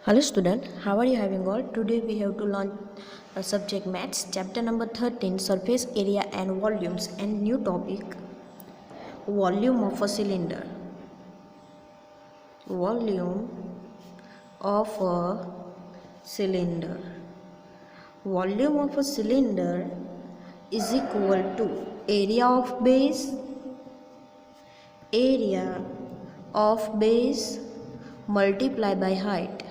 Hello student, how are you having all? Today we have to learn a subject maths, chapter number 13, surface area and volumes, and new topic, volume of a cylinder. Volume of a cylinder. Volume of a cylinder is equal to area of base multiply by height.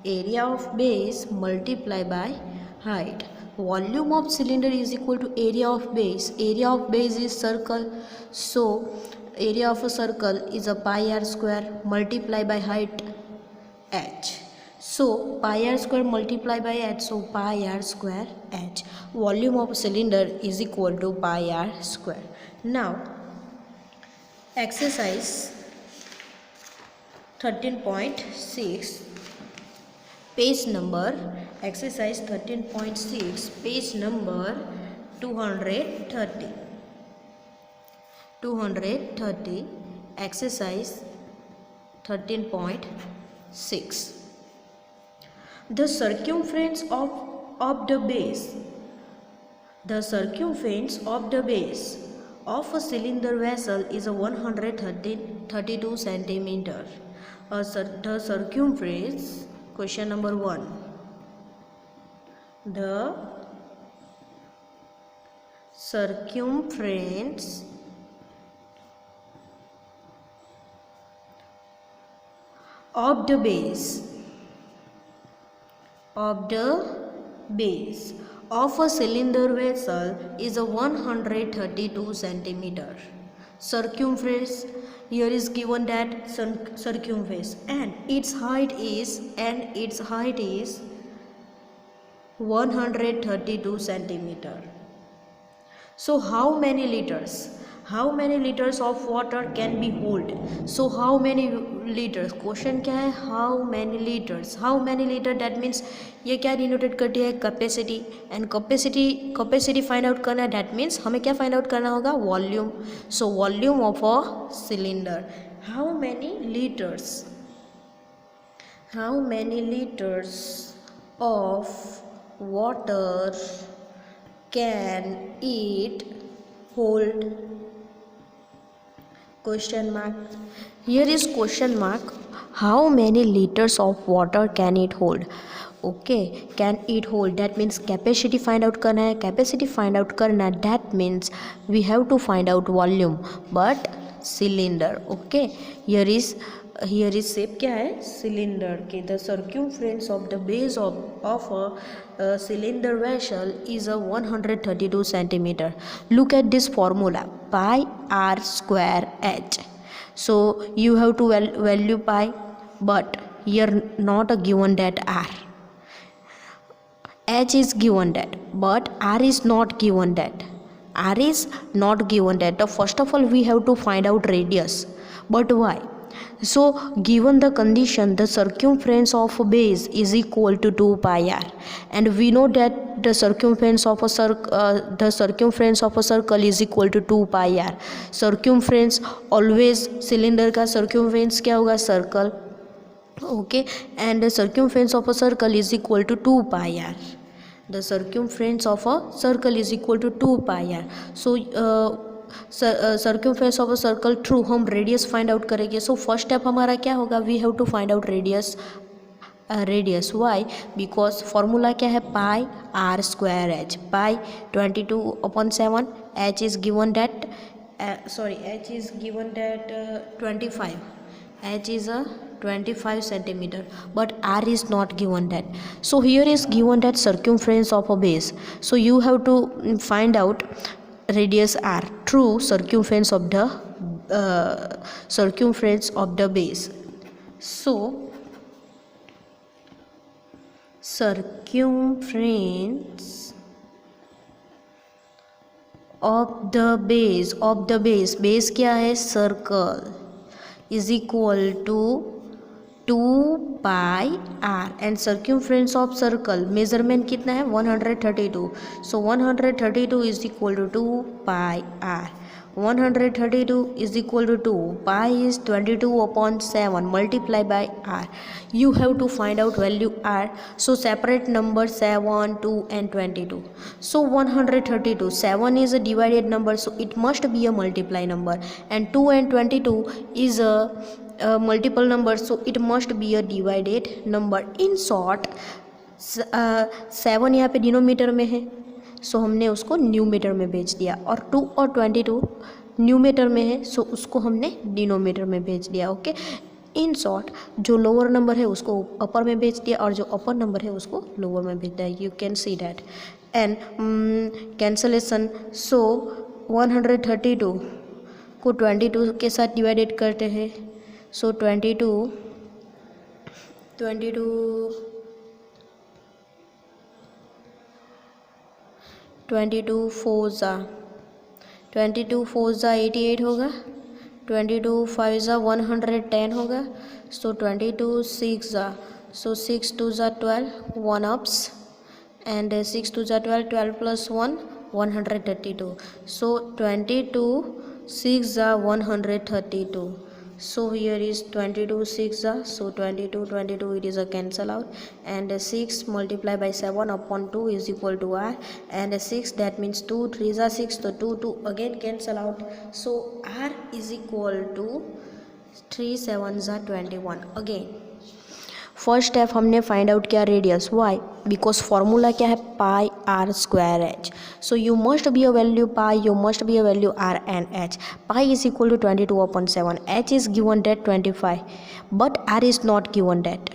Area of base multiply by height. Volume of cylinder is equal to area of base. Area of base is circle, so area of a circle is a pi r square multiply by height h. So pi r square multiply by h, so pi r square h. Volume of a cylinder is equal to pi r square. Now exercise 13.6 page number, exercise 13.6 page number 230 exercise 13.6. The circumference of the base of a cylinder vessel is a 132 centimeter. The circumference, question number 1, the circumference of the base of a cylinder vessel is a 132 centimeter. Circumference, here is given that circumference and its height is 132 centimeter. So how many liters of water can be hold? So how many liters, question क्या है, how many liters, that means ये क्या denotate करती है, capacity, and capacity find out करना है, that means हमें क्या फाइंड आउट करना होगा, volume. So volume of a cylinder, how many liters of water can it hold? Question mark. Here is question mark. How many liters of water can it hold? Okay, can it hold, that means capacity find out करना है. Capacity find out करना, that means we have to find out volume, but cylinder. Okay, here is shape क्या है, cylinder के. The circumference of the base of a cylinder vessel is a 132 centimeter. Look at this formula, pi r square h. So you have to value pi, but here not a given that r. H is given that, but r is not given that. So first of all we have to find out radius. But why? So given the condition, the circumference of a base is equal to 2 pi r, and we know that the circumference of a circle is equal to 2 pi r. Circumference always, cylinder का circumference क्या होगा, circle. Okay, and the circumference of a circle is equal to 2 pi r. The circumference of a circle is equal to 2 pi r. So circumference of a circle through हम radius find out करेंगे. So first step हमारा क्या होगा, we have to find out radius. Why, because formula क्या है, pi r square h. Pi 22/7, h is given that 25. H is a 25 centimeter, but R is not given that. So here is given that circumference of a base. So you have to find out radius R through circumference of the base. So circumference of the base क्या है, circle, is equal to 2 pi r, and circumference of circle measurement कितना है, 132. So 132 is equal to 2 pi r. 132 is equal to 2. Pi is 22 upon 7 multiply by r. You have to find out value r. So separate number 7, 2 and 22. So 132, 7 is a divided number, so it must be a multiply number, and 2 and 22 is a multiple number, so it must be a divided number. In short, 7 यहाँ पे denominator में है, सो हमने उसको न्यूमीटर में भेज दिया, और 2 और 22 न्यूमीटर में है, सो उसको हमने डिनोमीटर में भेज दिया. ओके, इन शॉर्ट जो लोअर नंबर है उसको अपर में भेज दिया और जो अपर नंबर है उसको लोअर में भेज दिया. You can see that. And cancellation. So 132 को 22 के साथ डिवाइडेड करते हैं. सो 22 4 ज़ा 88 होगा. 22 5 ज़ा 110 होगा. सो 22 6 ज़ा, सो 6 2 ज़ा 12 1 अप्स, एंड 6 2 ज़ा 12 12 प्लस 1 132. सो 22 6 ज़ा 132. So here is 22 6 ज़ा, so 22 it is a cancel out, and 6 multiplied by 7 upon 2 is equal to r, and 6 that means 2 3 ज़ा 6, so 2 again cancel out, so r is equal to 3 7 ज़ा 21. Again first step हमने find out किया radius. Why? Because formula क्या है? Pi r square h. So you must be a value pi, you must be a value r and h. Pi is equal to 22 upon 7. H is given that 25, but r is not given date.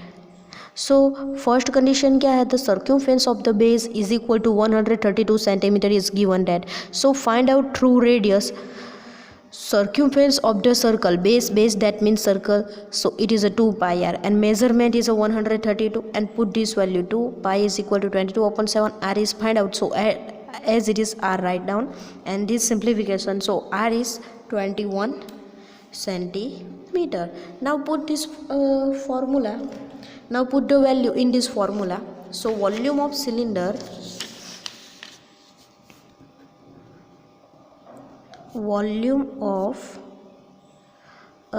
So first condition क्या है? The circumference of the base is equal to 132 centimetre is given date. So find out through radius circumference of the circle. Base that means circle, so it is a 2 pi r, and measurement is a 132, and put this value 2 pi is equal to 22 upon 7. R is find out, so as it is r write down, and this simplification, so r is 21 centimeter. Now put this formula, now put the value in this formula. So volume of cylinder, volume of a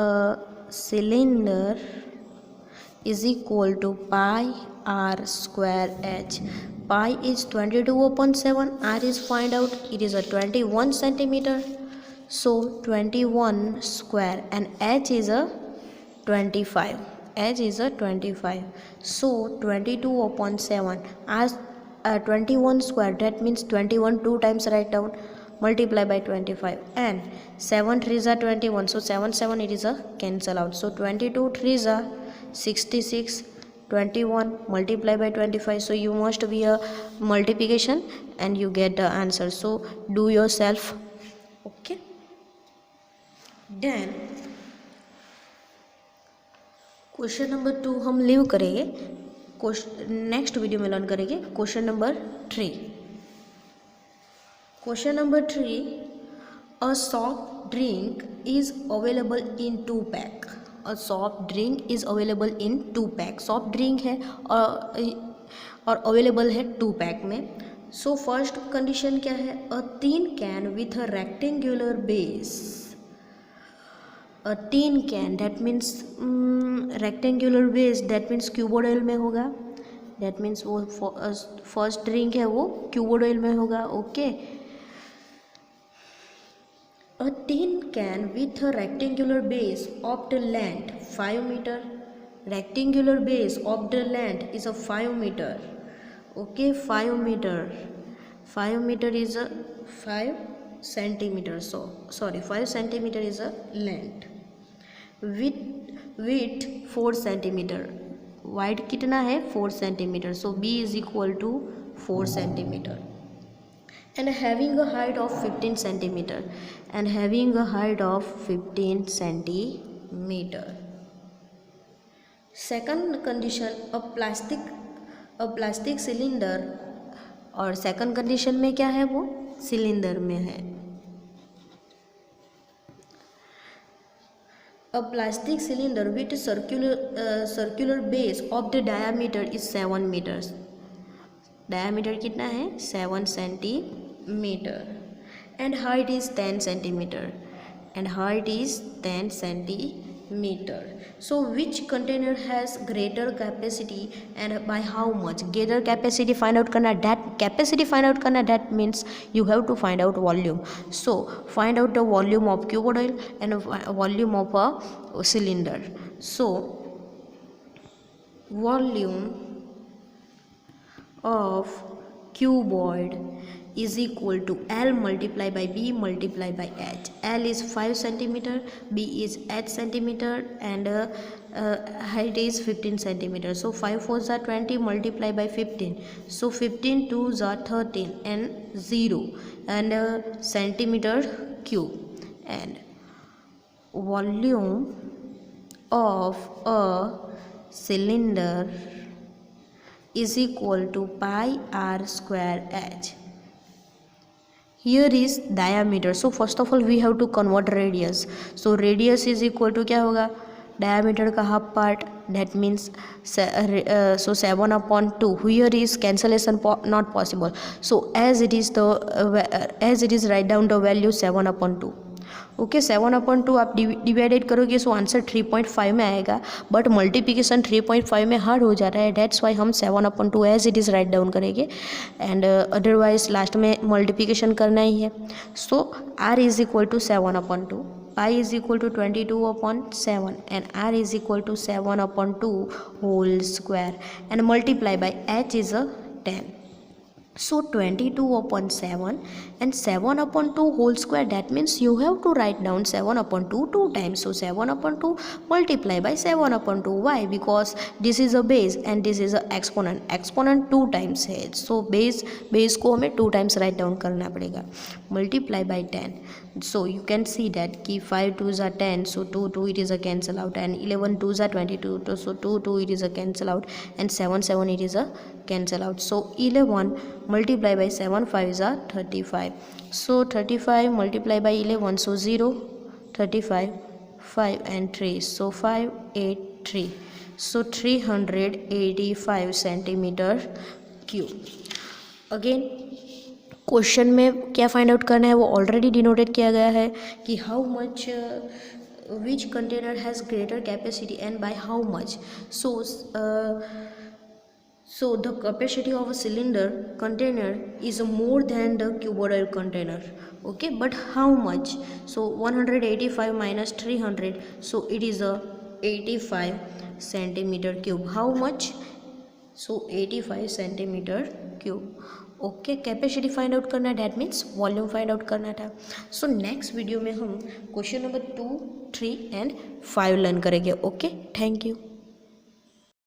cylinder is equal to pi r square h. Pi is 22 upon 7, r is find out, it is a 21 centimeter, so 21 square, and h is a 25, h is a 25, so 22 upon 7, as 21 square, that means 21 2 times write down, multiply by 25, and 7 3 ज़ा 21, so 7 it is a cancel out, so 22 3 ज़ा 66, 21 multiply by 25, so you must be a multiplication and you get the answer. So do yourself. Okay, then question number 2 हम leave करेंगे, next video में learn करेंगे question number 3. Question number 3, a soft drink is available in 2 pack. A soft drink is available in 2 pack. Soft drink है और available है 2 pack में. So first condition क्या है? A tin can with a rectangular base. A tin can, that means rectangular base, that means cuboidal में होगा. That means वो first drink है वो क्यूबोइडल में होगा. Okay, a tin can with a rectangular base of the length 5 meter. Rectangular base of the length is a 5 meter. Okay, 5 meter. 5 meter is a 5 centimeter. So sorry, 5 centimeter is a length. Width 4 centimeter. Wide कितना है? 4 centimeter. So B is equal to 4 centimeter. And having a height of 15 centimeter, and having a height of 15 centimeter. Second condition, a plastic cylinder, और second condition में क्या है? वो cylinder में है. A plastic cylinder with a circular base of the diameter is 7 meters. Diameter कितना है? 7 centimeter. and height is 10 centimeter, and height is 10 centimeter. So which container has greater capacity and by how much? Greater capacity find out करना, that capacity find out करना, that means you have to find out volume. So find out the volume of cuboid and volume of a cylinder. So volume of cuboid is equal to L multiplied by B multiplied by H. L is 5 centimeter, B is 8 centimeter, and height is 15 centimeter. So 5 4s are 20 multiplied by 15. So 15 2s are 13 and 0 and centimeter cube. And volume of a cylinder is equal to pi r square h. Here is diameter. So first of all we have to convert radius. So radius is equal to क्या होगा, diameter का half part, that means so 7 upon 2. Here is cancellation not possible. So as it is write down the value 7 upon 2. Okay 7 upon 2 आप divided करोगे so answer 3.5 में आएगा, but multiplication 3.5 में hard हो जा रहा है, डेट्स वाई हम 7 upon 2 as it is write down करेंगे, एंड अदरवाइज लास्ट में मल्टीप्लिकेशन करना ही है. So r is equal to 7 upon 2, pi is equal to 22 upon 7, and r is equal to 7 upon 2 whole square, and multiply by h is a 10. So 22 upon 7 and 7 upon 2 whole square, that means you have to write down 7 upon 2 two times. So 7 upon 2 multiply by 7 upon 2. Why? Because this is a base and this is a exponent. Exponent 2 times है, so base को हमें 2 times write down करना पड़ेगा. Multiply by 10. So you can see that कि 5 2s are 10, so 2 it is a cancel out, and 11 2s are 22, so 2 it is a cancel out, and 7 it is a cancel out. So 11 multiply by 7 5s are 35. So 35 multiply by 11, so 0 35 5 and 3, so 5 8 3, so 385 centimeter cube. Again question में क्या find out करना है वो already denoted किया गया है कि how much which container has greater capacity and by how much. So the capacity of a cylinder container is more than the cuboidal container. Okay, but how much? So 185 minus 300, so it is a 85 centimeter cube. How much? So 85 centimeter cube. Okay capacity find out करना है, that means volume find out करना था. So next video में हम question number 2 3 and 5 learn करेंगे. Okay, thank you.